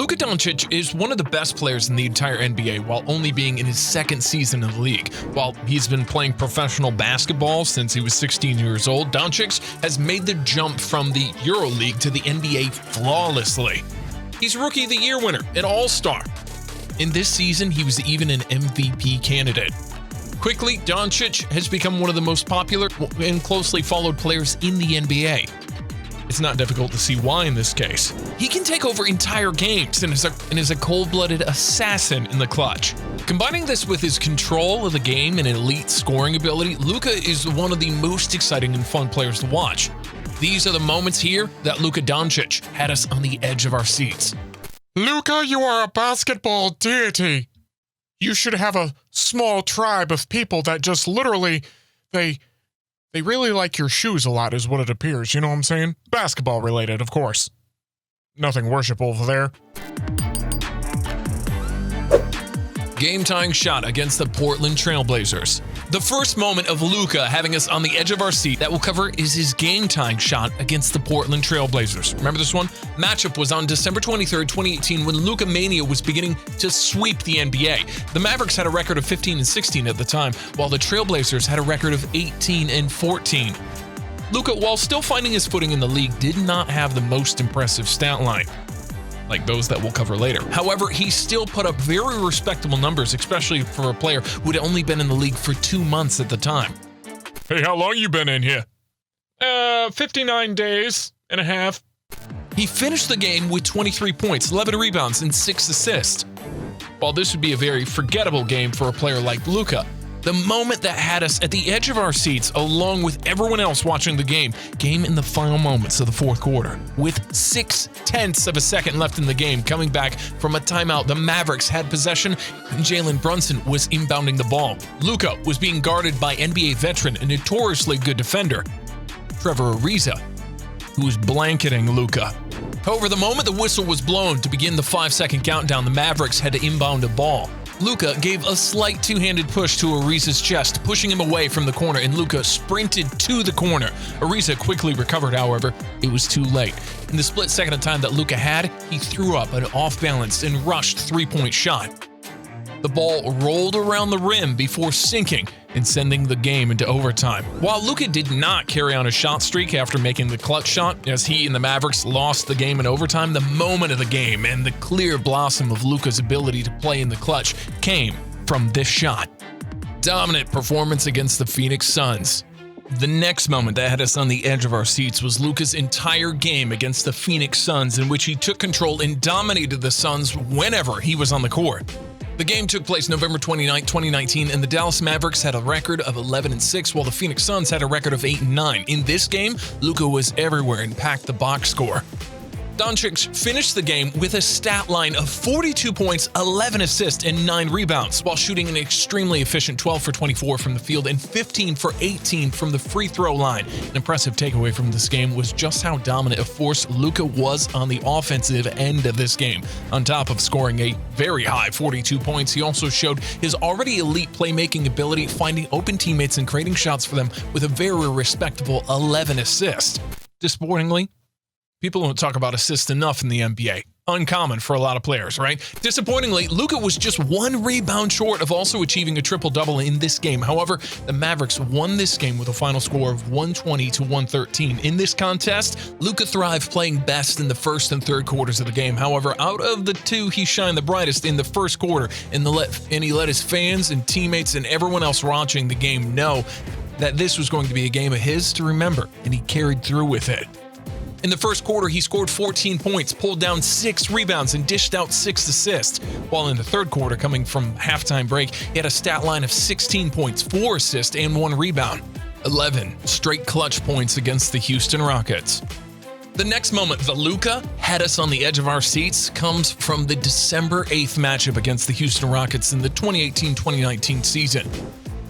Luka Doncic is one of the best players in the entire NBA while only being in his second season in the league. While he's been playing professional basketball since he was 16 years old, Doncic has made the jump from the EuroLeague to the NBA flawlessly. He's Rookie of the Year winner, an All-Star. In this season, he was even an MVP candidate. Quickly, Doncic has become one of the most popular and closely followed players in the NBA. It's not difficult to see why in this case. He can take over entire games and is a cold-blooded assassin in the clutch. Combining this with his control of the game and elite scoring ability, Luka is one of the most exciting and fun players to watch. These are the moments here that Luka Doncic had us on the edge of our seats. Luka, you are a basketball deity. You should have a small tribe of people that just literally, they really like your shoes a lot is what it appears, you know what I'm saying? Basketball related, of course. Nothing worshipful there. Game-tying shot against the Portland Trailblazers. The first moment of Luka having us on the edge of our seat that we'll cover is his game-tying shot against the Portland Trailblazers. Remember this one? Matchup was on December 23rd, 2018 when Luka Mania was beginning to sweep the NBA. The Mavericks had a record of 15-16 at the time, while the Trailblazers had a record of 18-14. Luka, while still finding his footing in the league, did not have the most impressive stat line, like those that we'll cover later. However, he still put up very respectable numbers, especially for a player who had only been in the league for 2 months at the time. Hey, how long you been in here? 59 days and a half. He finished the game with 23 points, 11 rebounds, and 6 assists. While this would be a very forgettable game for a player like Luka, the moment that had us at the edge of our seats, along with everyone else watching the game, came in the final moments of the fourth quarter. With 0.6 of a second left in the game, coming back from a timeout, the Mavericks had possession and Jalen Brunson was inbounding the ball. Luka was being guarded by NBA veteran and notoriously good defender, Trevor Ariza, who was blanketing Luka. However, the moment the whistle was blown to begin the 5-second countdown, the Mavericks had to inbound a ball. Luka gave a slight two-handed push to Ariza's chest, pushing him away from the corner, and Luka sprinted to the corner. Ariza quickly recovered, however, it was too late. In the split second of time that Luka had, he threw up an off-balance and rushed three-point shot. The ball rolled around the rim before sinking and sending the game into overtime. While Luka did not carry on a shot streak after making the clutch shot, as he and the Mavericks lost the game in overtime, the moment of the game and the clear blossom of Luka's ability to play in the clutch came from this shot. Dominant performance against the Phoenix Suns. The next moment that had us on the edge of our seats was Luka's entire game against the Phoenix Suns, in which he took control and dominated the Suns whenever he was on the court. The game took place November 29, 2019, and the Dallas Mavericks had a record of 11-6, while the Phoenix Suns had a record of 8-9. In this game, Luka was everywhere and packed the box score. Doncic finished the game with a stat line of 42 points, 11 assists, and 9 rebounds, while shooting an extremely efficient 12 for 24 from the field and 15 for 18 from the free throw line. An impressive takeaway from this game was just how dominant a force Luka was on the offensive end of this game. On top of scoring a very high 42 points, he also showed his already elite playmaking ability, finding open teammates and creating shots for them with a very respectable 11 assists. Disappointingly, people don't talk about assists enough in the NBA. Uncommon for a lot of players, right? Disappointingly, Luka was just 1 rebound short of also achieving a triple-double in this game. However, the Mavericks won this game with a final score of 120-113. In this contest, Luka thrived playing best in the first and third quarters of the game. However, out of the two, he shined the brightest in the first quarter, and he let his fans and teammates and everyone else watching the game know that this was going to be a game of his to remember, and he carried through with it. In the first quarter, he scored 14 points, pulled down 6 rebounds, and dished out 6 assists. While in the third quarter, coming from halftime break, he had a stat line of 16 points, 4 assists, and 1 rebound. 11 straight clutch points against the Houston Rockets. The next moment that Luka had us on the edge of our seats comes from the December 8th matchup against the Houston Rockets in the 2018-2019 season.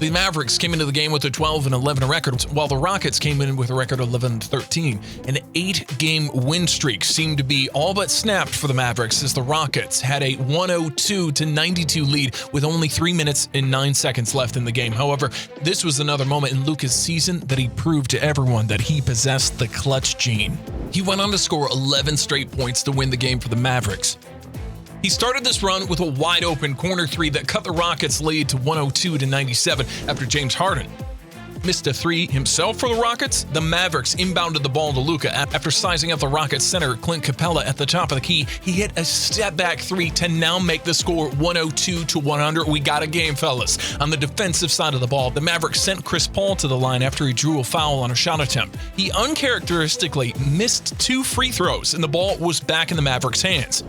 The Mavericks came into the game with a 12-11 record, while the Rockets came in with a record of 11-13. An 8-game win streak seemed to be all but snapped for the Mavericks, as the Rockets had a 102-92 lead with only 3 minutes and 9 seconds left in the game. However, this was another moment in Luka's season that he proved to everyone that he possessed the clutch gene. He went on to score 11 straight points to win the game for the Mavericks. He started this run with a wide-open corner three that cut the Rockets' lead to 102-97 after James Harden missed a three himself for the Rockets. The Mavericks inbounded the ball to Luka after sizing up the Rockets center Clint Capella at the top of the key. He hit a step-back three to now make the score 102-100. We got a game, fellas. On the defensive side of the ball, the Mavericks sent Chris Paul to the line after he drew a foul on a shot attempt. He uncharacteristically missed 2 free throws, and the ball was back in the Mavericks' hands.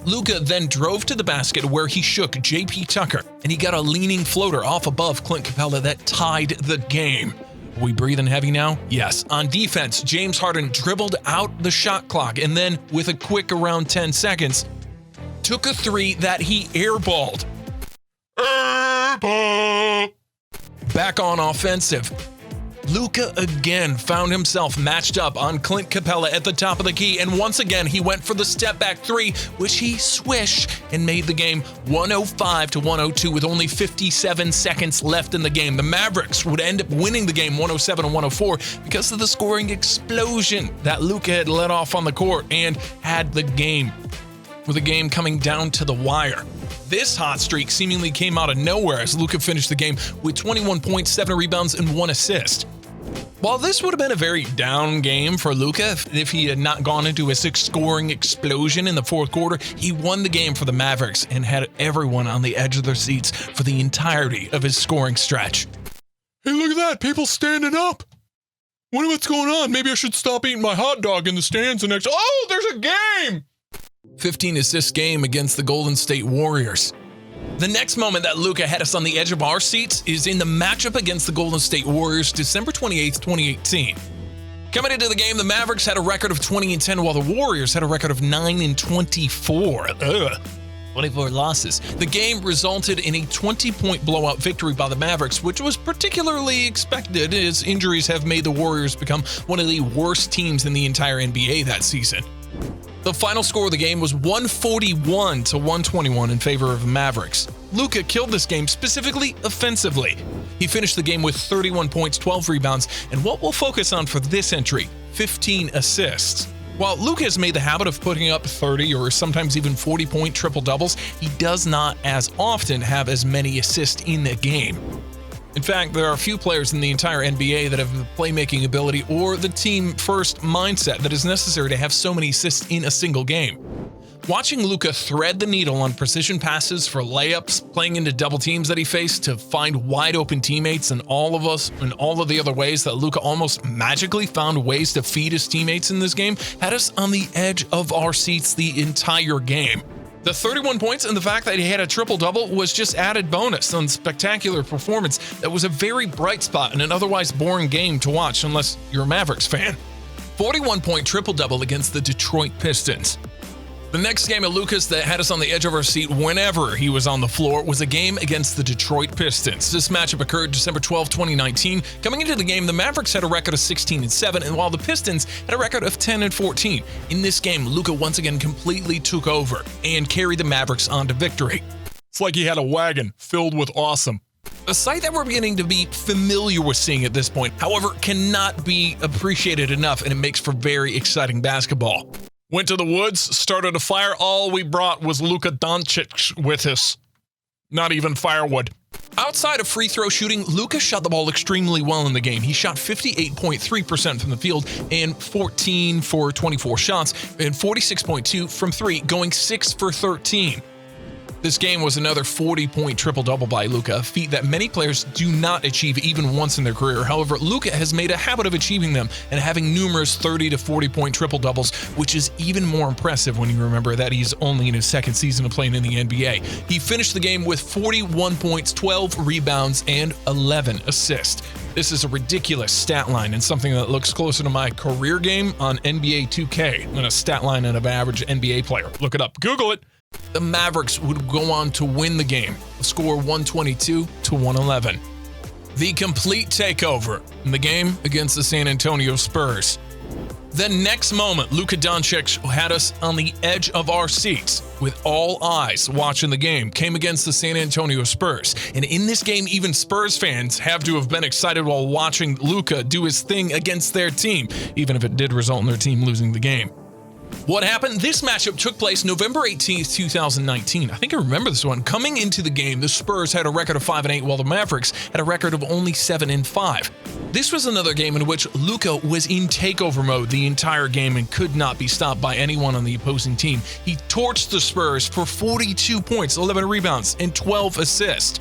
Luka then drove to the basket where he shook J.P. Tucker, and he got a leaning floater off above Clint Capella that tied the game. Are we breathing heavy now? Yes. On defense, James Harden dribbled out the shot clock and then, with a quick around 10 seconds, took a three that he airballed. Airball! Back on offensive, Luka again found himself matched up on Clint Capella at the top of the key, and once again he went for the step-back three, which he swished and made the game 105-102 with only 57 seconds left in the game. The Mavericks would end up winning the game 107-104 because of the scoring explosion that Luka had let off on the court and had the game, with the game coming down to the wire. This hot streak seemingly came out of nowhere as Luka finished the game with 21 points, 7 rebounds, and 1 assist. While this would have been a very down game for Luka if he had not gone into a 6-scoring explosion in the fourth quarter, he won the game for the Mavericks and had everyone on the edge of their seats for the entirety of his scoring stretch. Hey, look at that. People standing up. Wonder what's going on. Maybe I should stop eating my hot dog in the stands and oh, there's a game! 15-assist game against the Golden State Warriors. The next moment that Luka had us on the edge of our seats is in the matchup against the Golden State Warriors, December 28th, 2018. Coming into the game, the Mavericks had a record of 20-10, while the Warriors had a record of 9-24. 24 losses. The game resulted in a 20-point blowout victory by the Mavericks, which was particularly expected as injuries have made the Warriors become one of the worst teams in the entire NBA that season. The final score of the game was 141-121 in favor of the Mavericks. Luka killed this game specifically offensively. He finished the game with 31 points, 12 rebounds, and what we'll focus on for this entry, 15 assists. While Luka has made the habit of putting up 30 or sometimes even 40-point triple-doubles, he does not as often have as many assists in the game. In fact, there are few players in the entire NBA that have the playmaking ability or the team-first mindset that is necessary to have so many assists in a single game. Watching Luka thread the needle on precision passes for layups, playing into double teams that he faced to find wide-open teammates, and all of the other ways that Luka almost magically found ways to feed his teammates in this game, had us on the edge of our seats the entire game. The 31 points and the fact that he had a triple-double was just added bonus on spectacular performance that was a very bright spot in an otherwise boring game to watch unless you're a Mavericks fan. 41-point triple-double against the Detroit Pistons. The next game of Luka's that had us on the edge of our seat whenever he was on the floor was a game against the Detroit Pistons. This matchup occurred December 12, 2019. Coming into the game, the Mavericks had a record of 16-7, and while the Pistons had a record of 10-14. In this game, Luka once again completely took over and carried the Mavericks on to victory. It's like he had a wagon filled with awesome. A sight that we're beginning to be familiar with seeing at this point, however, cannot be appreciated enough, and it makes for very exciting basketball. Went to the woods, started a fire. All we brought was Luka Doncic with us. Not even firewood. Outside of free throw shooting, Luka shot the ball extremely well in the game. He shot 58.3% from the field and 14 for 24 shots and 46.2 from 3, going 6 for 13. This game was another 40-point triple-double by Luka, a feat that many players do not achieve even once in their career. However, Luka has made a habit of achieving them and having numerous 30 to 40-point triple-doubles, which is even more impressive when you remember that he's only in his second season of playing in the NBA. He finished the game with 41 points, 12 rebounds, and 11 assists. This is a ridiculous stat line and something that looks closer to my career game on NBA 2K than a stat line of an average NBA player. Look it up. Google it. The Mavericks would go on to win the game, score 122-111. The complete takeover in the game against the San Antonio Spurs. The next moment, Luka Doncic had us on the edge of our seats with all eyes watching the game, came against the San Antonio Spurs. And in this game, even Spurs fans have to have been excited while watching Luka do his thing against their team, even if it did result in their team losing the game. What happened? This matchup took place November 18th, 2019. I think I remember this one. Coming into the game, the Spurs had a record of 5-8, while the Mavericks had a record of only 7-5. This was another game in which Luka was in takeover mode the entire game and could not be stopped by anyone on the opposing team. He torched the Spurs for 42 points, 11 rebounds, and 12 assists.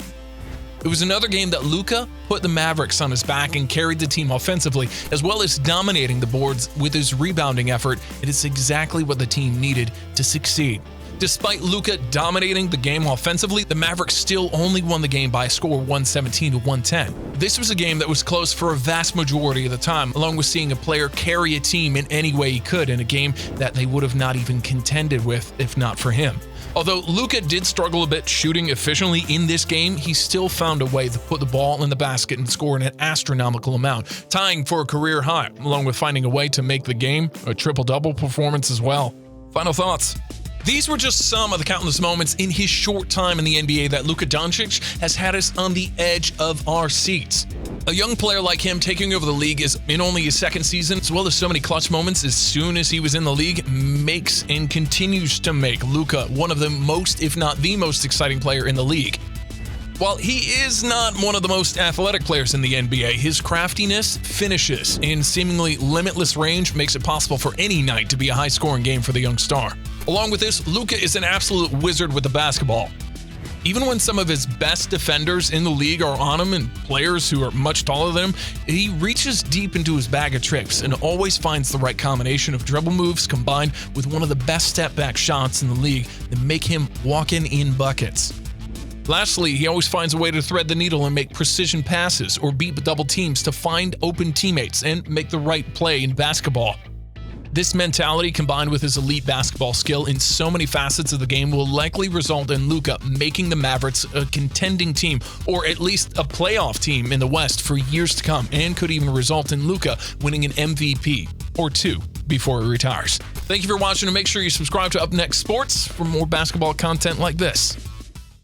It was another game that Luka put the Mavericks on his back and carried the team offensively, as well as dominating the boards with his rebounding effort. It is exactly what the team needed to succeed. Despite Luka dominating the game offensively, the Mavericks still only won the game by a score of 117-110. This was a game that was close for a vast majority of the time, along with seeing a player carry a team in any way he could in a game that they would have not even contended with if not for him. Although Luka did struggle a bit shooting efficiently in this game, he still found a way to put the ball in the basket and score an astronomical amount, tying for a career high, along with finding a way to make the game a triple-double performance as well. Final thoughts. These were just some of the countless moments in his short time in the NBA that Luka Doncic has had us on the edge of our seats. A young player like him taking over the league is in only his second season, as well as so many clutch moments as soon as he was in the league, makes and continues to make Luka one of the most, if not the most exciting player in the league. While he is not one of the most athletic players in the NBA, his craftiness, finishes, and seemingly limitless range makes it possible for any night to be a high-scoring game for the young star. Along with this, Luka is an absolute wizard with the basketball. Even when some of his best defenders in the league are on him and players who are much taller than him, he reaches deep into his bag of tricks and always finds the right combination of dribble moves combined with one of the best step-back shots in the league that make him walk in buckets. Lastly, he always finds a way to thread the needle and make precision passes or beat double teams to find open teammates and make the right play in basketball. This mentality, combined with his elite basketball skill in so many facets of the game, will likely result in Luka making the Mavericks a contending team, or at least a playoff team in the West for years to come, and could even result in Luka winning an MVP or two before he retires. Thank you for watching, and make sure you subscribe to UpNext Sports for more basketball content like this.